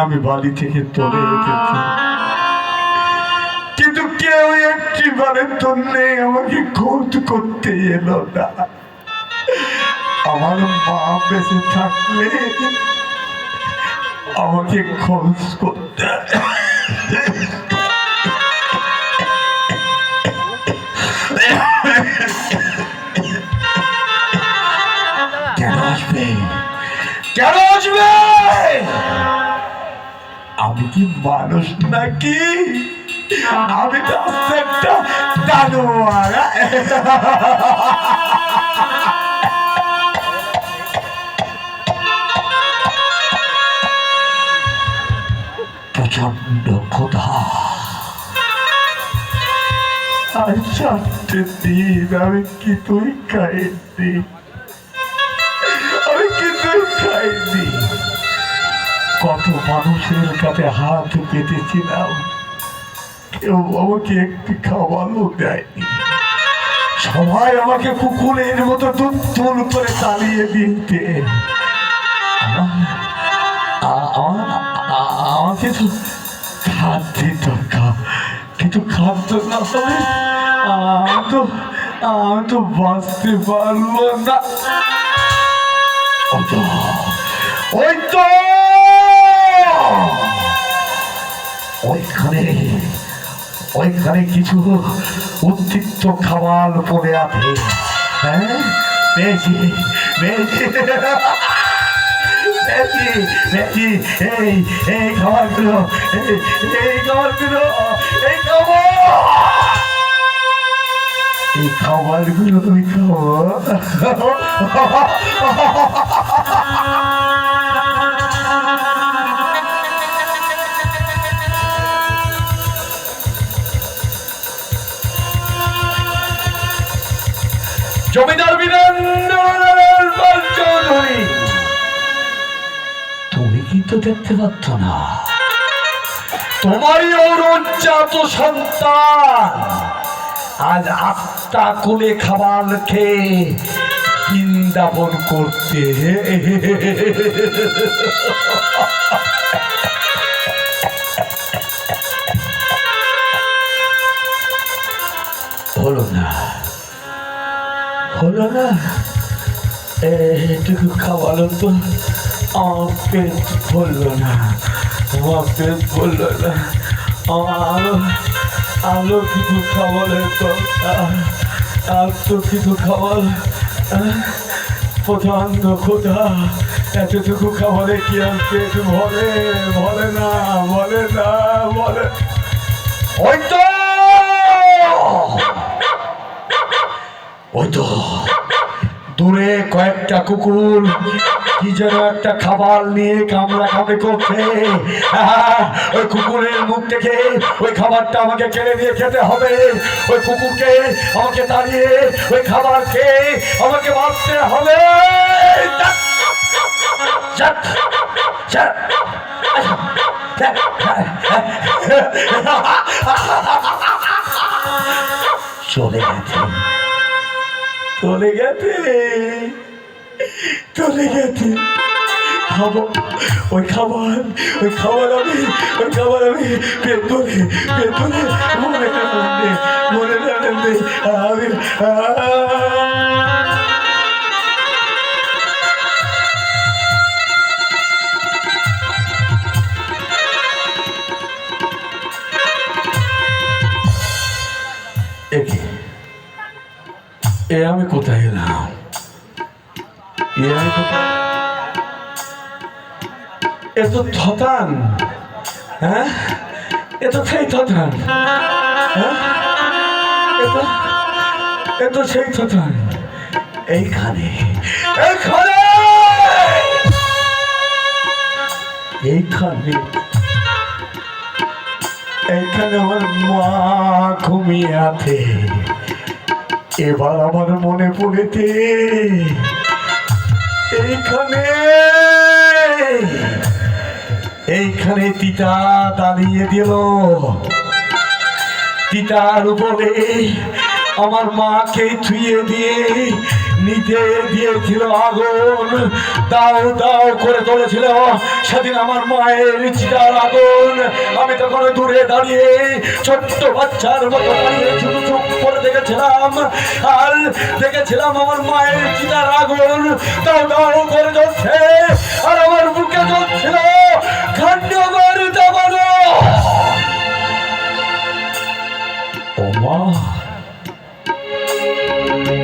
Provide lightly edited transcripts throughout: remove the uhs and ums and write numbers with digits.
আমি বাড়ি থেকে তোলে এসেছি, কিন্তু কেউ একটি বারের জন্য আমাকে খোঁজ করতে এলো না। আমার মা বেঁচে থাকলে আমাকে খোঁজ করতে কেন আসবে, কেন আসবে? আমি কি মানুষ নাকি? আমি তো একটা জানোয়ার। প্রচন্ড ক্ষুধা, আর 4টে দিন আমি কিছুই খাইনি, আমি কিছুই খাইনি। কত মানুষের কাছে হাত পেতেছিলাম, কেউ আমাকে একটি খাবারও দেয়নি। সবাই আমাকে কুকুরের মতো দুল করে চালিয়ে দিতে। আমাকে তো খাদ্য দরকার, কিন্তু খাদ্য না হলে আমি তো বাঁচতে পারবো না। ওই তো ওইখানে কিছু উদ্দীপ্ত খাবার পড়ে আছে। হ্যাঁ, পেয়েছি পেয়েছি পেয়েছি পেয়েছি। এই খাবারগুলো, এই খাবারগুলো, এই খাবারগুলো তুমি খাবো। জমিদার বীরেন্দ্রনাথ পাল চৌধুরী, তুমি কিন্তু দেখতে পাচ্ছ না তোমারই অরুজ্জাত সন্তান আজ 8টা কোলে খাবার খেয়ে বৃন্দাবন করতে। হলো না, হলো না, এটুকু খাবার তো আমার পেট ভরলো না, আমার পেট ভরলো না। আরো কিছু খাবারের দরকার, আর তো কিছু খাবার। প্রচন্ড ক্ষুধা, এতটুকু খাবারে কি আর পেট ভরে? ভরে না, ভরে না, ভরে। ওই তো ওই তো দূরে কয়েকটা কুকুর কি যেন একটা খাবার নিয়ে কামড়া কামড়ি করছে। ওই কুকুরের মুখ থেকে ওই খাবারটা আমাকে কেড়ে দিয়ে খেতে হবে। ওই কুকুরকে আমাকে তাড়িয়ে ওই খাবার খেয়ে আমাকে বাঁচতে হবে। চলে গেছে, চলে গেছে, চলে গেছে। খাবো ওই খাবার, ওই খাবার আমি, ওই খাবার আমি পেট ধরে মনে আনন্দে, মনে আনন্দে আমি। এ আমি কোথায় এলাম? এ তো থতান, হ্যাঁ, এ তো সেই থতান, হ্যাঁ, এ তো সেই থতান। এইখানে এইখানে এইখানে এইখানে আমার মা ঘুমিয়ে আছে। এবার আমার মনে পড়েছে এইখানে এইখানে তিতা দাঁড়িয়ে দিল। তিতার উপরে আমার মাকে ছুঁয়ে দিয়ে নিতে দিয়েছিল আগুন, দাও দাও করে চলেছিল সেদিন আমার মায়ের চিতার আগুন। আমি তখন দূরে দাঁড়িয়ে ছোট্ট বাচ্চার মতো দাঁড়িয়ে চুপ চুপ করে দেখেছিলাম, আর দেখেছিলাম আমার মায়ের চিতার আগুন দাও দাও করে জ্বলছে, আর আমার বুকে জ্বলছিল খান্ডবার দাবানো। ও মা,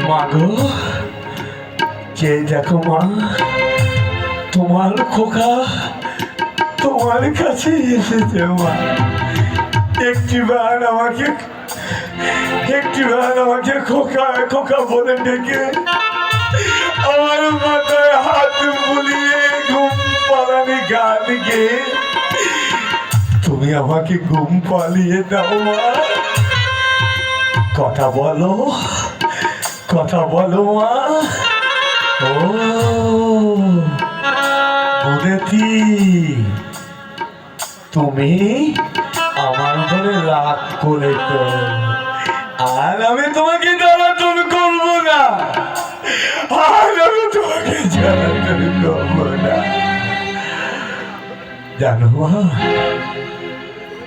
মা গো, যে দেখো মা, তোমার খোকা তোমার কাছে এসেছে মা। একটিবার আমাকে খোকা খোকা বলে ডেকে আমার মাথায় হাত বুলিয়ে ঘুম পালানি গান গেয়ে তুমি আমাকে ঘুম পালিয়ে দাও মা। কথা বলো, কথা বলো মা। ও বুঝেছি, তুমি আমার ঘরে রাগ করেছো, আর আমি তোমাকে জ্বালাতন করবো না, আর আমি তোমাকে জ্বালাতন করবো না। জানো মা,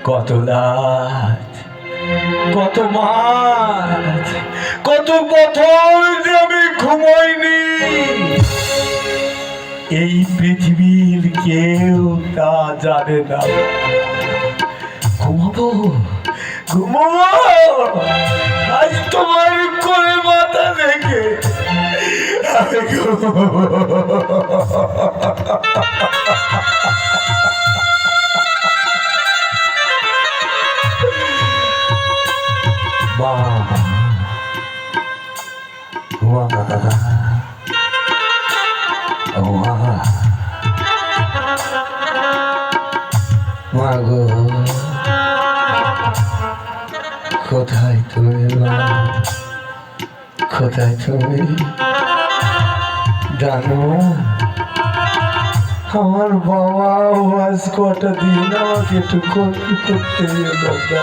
কত রাত, কত মাস, কত বছর যে আমি ঘুমাইনি, এই পৃথিবীর কেউ তা জানে না। ঘুমাবো ঘুমাবো, আজ তোমার কোলে মাথা রেখে আমি মাগো, কোথায় তুমি মা, কোথায় তুমি? জানো আমার বাবা আজ কটা দিন আমাকে একটু করতে দাদা।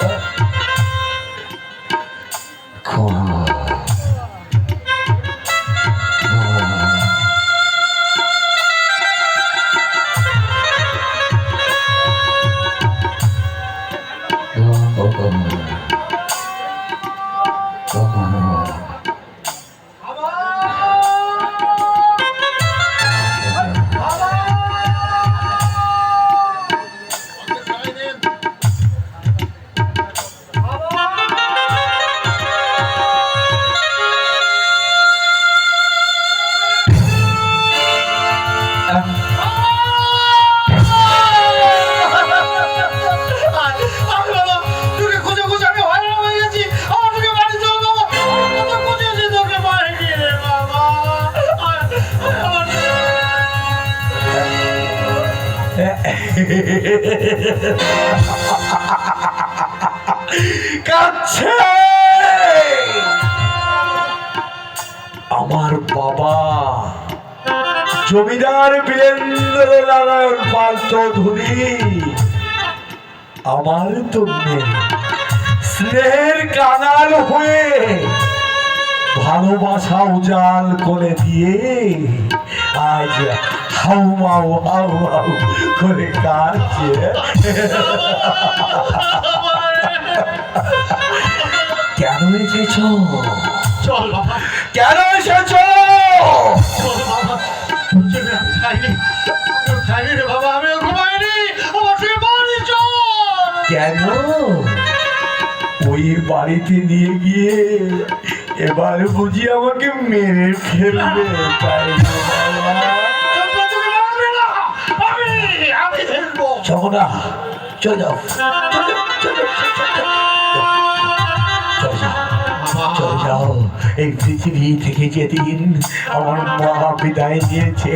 কাছে আমার বাবা জমিদার বীরেন্দ্র নারায়ণ পাল চৌধুরী আমার জন্যে স্নেহের কাঙাল হয়ে ভালোবাসা উজাল করে দিয়ে আজ হাউ মাউ হাউ হাউ করে কাঁদছে। কেন এসেছ? চল বাবা, কেন এসেছ? খাইনি রে বাবা, আমি ঘুমাইনি, আমার সঙ্গে বাড়ি চল। কেন? ওই বাড়িতে নিয়ে গিয়ে এবার বুঝি আমাকে মেরে ফেলবে, তাই বাবা? না, চলে যাও, চলে যাও। এই পৃথিবী থেকে যেদিন আমার মা বিদায় নিয়েছে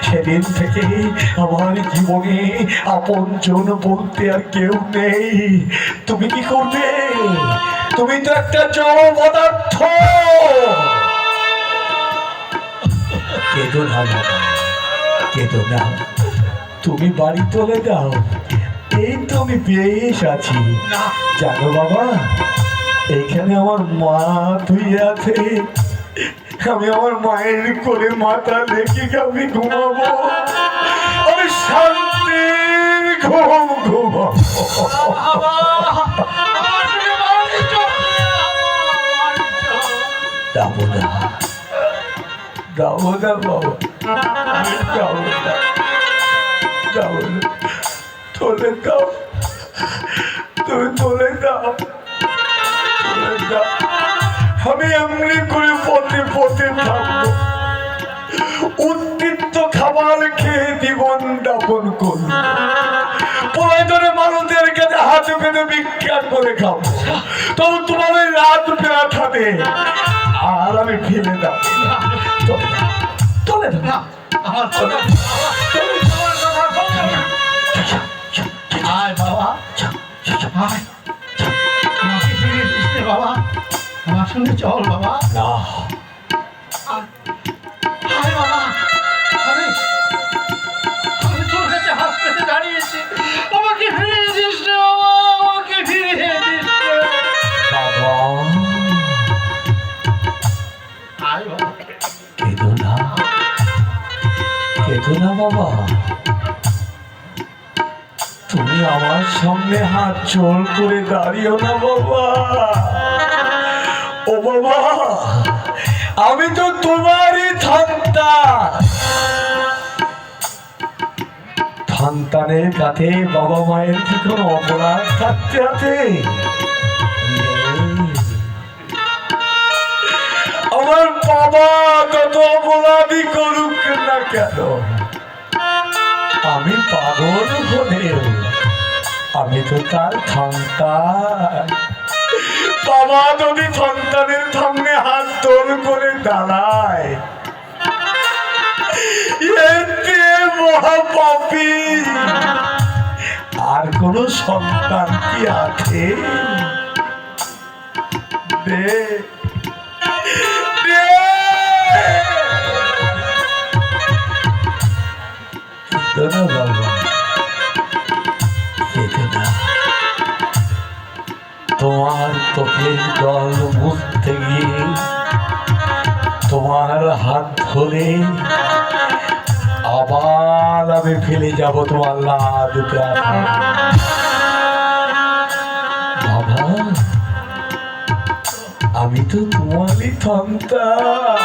সেদিন থেকে আমার জীবনে আপনজন বলতে আর কেউ নেই। তুমি কি করবে? তুমি তো একটা জড় পদার্থ। কেঁদো না বাবা, কেঁদো না। তুমি বাড়ি চলে দাও, এই তো আমি বেশ আছি। না জানো বাবা, এইখানে আমার মা ধুয়ে আছে, আমি আমার মায়ের কোলে মাথা রেখে আমি ঘুমাবো, আমি শান্তির ঘুম ঘুমাবো। বাবা, আমার সঙ্গে বাড়ি চল, বাড়ি চল। যাবো না, যাবো না বাবা, আমি যাবো না, যাবো না। চলে দাও, তুমি চলে দাও, চলে দাও। আমি এমনি করে পথে পথে থাকবো, উদ্বৃত্ত খাবার খেয়ে জীবন যাপন করবো, প্রয়োজনে মানুষদের কাছে হাতে পেতে ভিক্ষা করে খাবো, তবু তোমার ওই রাত পেরা খাবে আর আমি ফেলে দাও। চলে দাও, আমার কথা, আমার কথা শোন। আয় বাবা, আয়। আমাকে ফিরিয়ে দিস রে বাবা, আমার সঙ্গে চল বাবা। না, আয় বাবা, আমি তোর কাছে হাত পেতে দাঁড়িয়েছি, আমাকে ফিরিয়ে দিস রে বাবা, আমাকে ফিরিয়ে দিস রে। বাবা আয় বাবা, কেঁদো না, কেঁদো না বাবা, তুমি আমার সামনে হাত জোর করে দাঁড়িও না বাবা। ও বাবা, আমি তো তোমারই সন্তান, সন্তানের কাছে বাবা মায়ের কি কোনো অপরাধ থাকতে আছে? নেই। আমার বাবা কত অপরাধী করুক না কেন, আমি পাগল হলেও আমি তো তার সন্তান। বাবা যদি সন্তানের সামনে হাত তোল করে দাঁড়ায়, এতে মহাপাপী আর কোন সন্তান কি আছে? দে, দে। কেঁদো না বাবা, কেঁদো না। তোমার চোখের জল মুছতে গিয়ে তোমার হাত ধরে আবার আমি ফেলে যাব তোমার লাদ বাবা। আমি তো তোমারই সন্তান,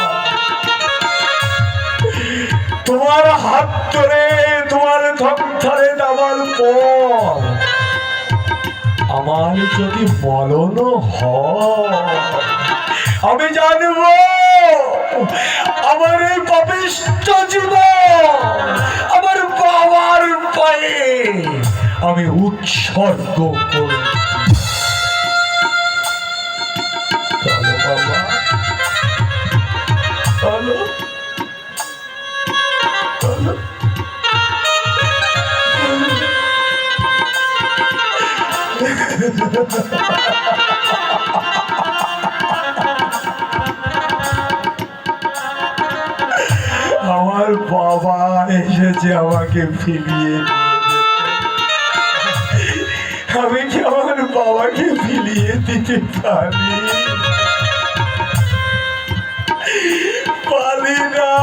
তোমার হাত ধরে তোমার সংসারে যাবার পর আমার যদি মরণ হয়, আমি জানবো আমার এই পাপিষ্ঠ জীবন আমার বাবার পায়ে আমি উৎসর্গ করে। চলো বাবা, চলো, চলো। আমার বাবা এসেছে আমাকে ফিরিয়ে নিয়ে যেতে। আমি কি আমার বাবাকে ফিরিয়ে দিতে পারি? পারি না।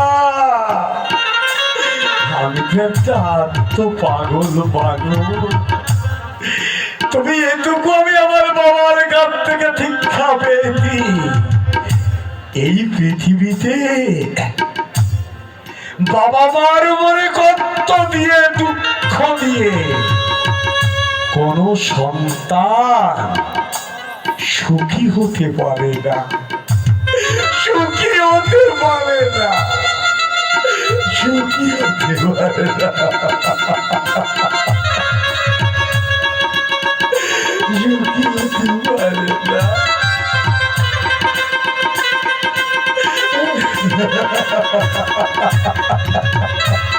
আমি তো একটা আত্মপাগল মানুষ। তুমি এটুকু আমি আমার বাবার কাছ থেকে শিক্ষা পেয়েছি, এই পৃথিবীতে বাবা মার উপরে কষ্ট দিয়ে দুঃখ দিয়ে কোন সন্তান সুখী হতে পারে না, সুখী হতে পারে না, সুখী হতে পারে না, সুখী হতে পারে না। Ha ha ha ha ha ha ha.